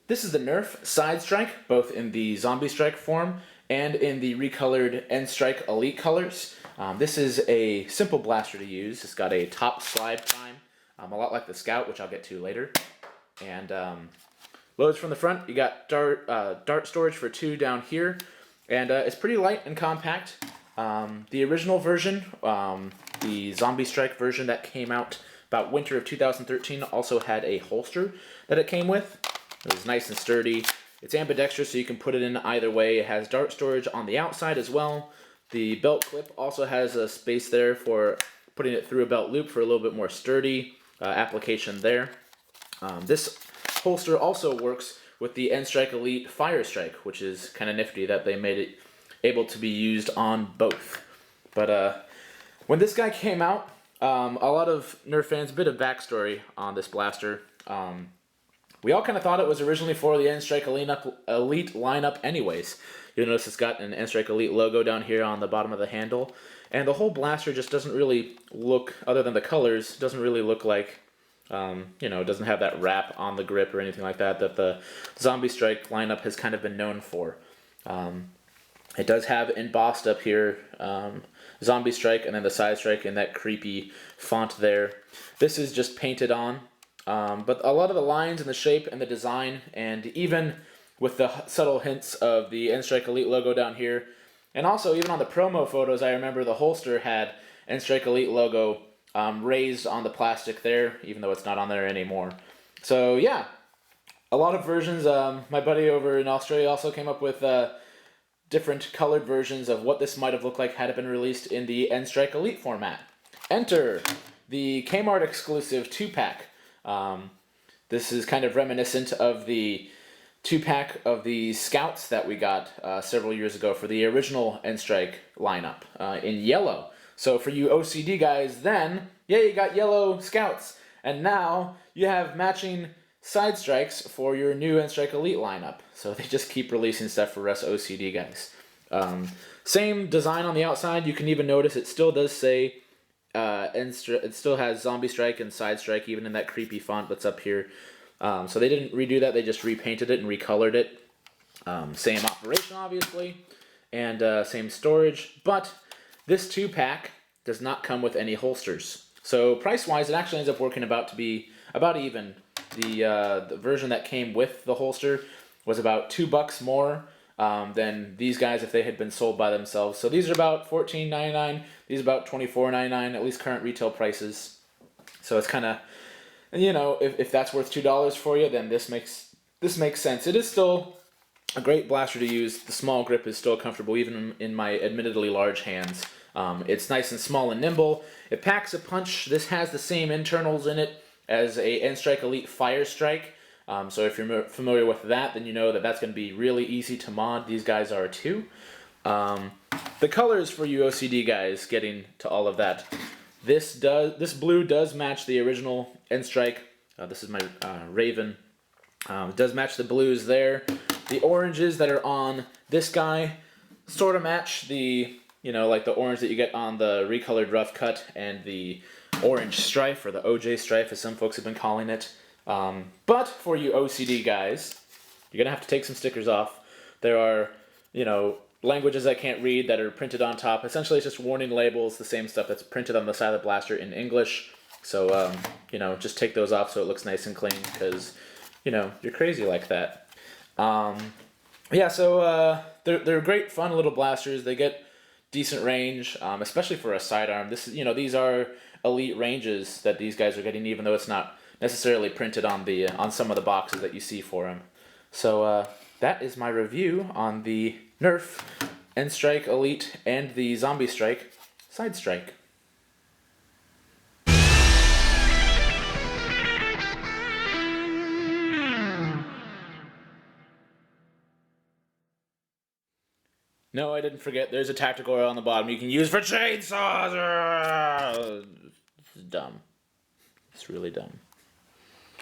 This is the Nerf Sidestrike, both in the ZombieStrike form and in the recolored N-Strike Elite colors. This is a simple blaster to use. It's got a top slide prime, a lot like the Scout, which I'll get to later. And loads from the front. You got dart storage for 2 down here, and it's pretty light and compact. The original version, the ZombieStrike version that came out about winter of 2013, also had a holster that it came with. It was nice and sturdy. It's ambidextrous, so you can put it in either way. It has dart storage on the outside as well. The belt clip also has a space there for putting it through a belt loop for a little bit more sturdy application there. This holster also works with the N-Strike Elite Fire Strike, which is kind of nifty that they made it able to be used on both. But when this guy came out, a lot of Nerf fans, a bit of backstory on this blaster. We all kind of thought it was originally for the N-Strike Elite lineup anyways. You'll notice it's got an N-Strike Elite logo down here on the bottom of the handle. And the whole blaster just doesn't really look, other than the colors, doesn't really look like, it doesn't have that wrap on the grip or anything like that the ZombieStrike lineup has kind of been known for. It does have embossed up here ZombieStrike and then the Sidestrike in that creepy font there. This is just painted on. But a lot of the lines and the shape and the design, and even with the subtle hints of the N-Strike Elite logo down here, and also even on the promo photos, I remember the holster had N-Strike Elite logo raised on the plastic there, even though it's not on there anymore. So yeah, a lot of versions. My buddy over in Australia also came up with different colored versions of what this might have looked like had it been released in the N-Strike Elite format. Enter the Kmart exclusive 2-pack. This is kind of reminiscent of the 2-pack of the Scouts that we got several years ago for the original N-Strike lineup in yellow. So for you OCD guys then, yeah, you got yellow Scouts. And now you have matching Sidestrikes for your new N-Strike Elite lineup. So they just keep releasing stuff for us OCD guys. Same design on the outside. You can even notice it still does say it still has ZombieStrike and Sidestrike, even in that creepy font that's up here. So they didn't redo that, they just repainted it and recolored it. Same operation, obviously, and same storage, but this 2-pack does not come with any holsters. So price-wise, it actually ends up working to be about even. The version that came with the holster was about $2 more than these guys if they had been sold by themselves. So these are about $14.99. These are about $24.99, at least current retail prices. So it's kind of, if that's worth $2 for you, then this makes sense. It is still a great blaster to use. The small grip is still comfortable, even in my admittedly large hands. It's nice and small and nimble. It packs a punch. This has the same internals in it as a N-Strike Elite Fire Strike. So if you're familiar with that, then you know that that's going to be really easy to mod. These guys are too. The colors for you OCD guys, getting to all of that. This blue does match the original N-Strike. This is my Raven. It does match the blues there. The oranges that are on this guy sort of match the, like the orange that you get on the recolored Rough Cut and the orange strife, or the OJ strife as some folks have been calling it. But for you OCD guys, you're gonna have to take some stickers off. There are, languages I can't read that are printed on top. Essentially, it's just warning labels, the same stuff that's printed on the side of the blaster in English. So, just take those off so it looks nice and clean, because, you're crazy like that. Yeah, so they're great, fun little blasters. They get decent range, especially for a sidearm. This is, these are elite ranges that these guys are getting, even though it's not necessarily printed on some of the boxes that you see for them. So that is my review on the Nerf N-Strike Elite and the ZombieStrike Sidestrike. No, I didn't forget. There's a tactical arrow on the bottom you can use for chainsaws. This is dumb. It's really dumb.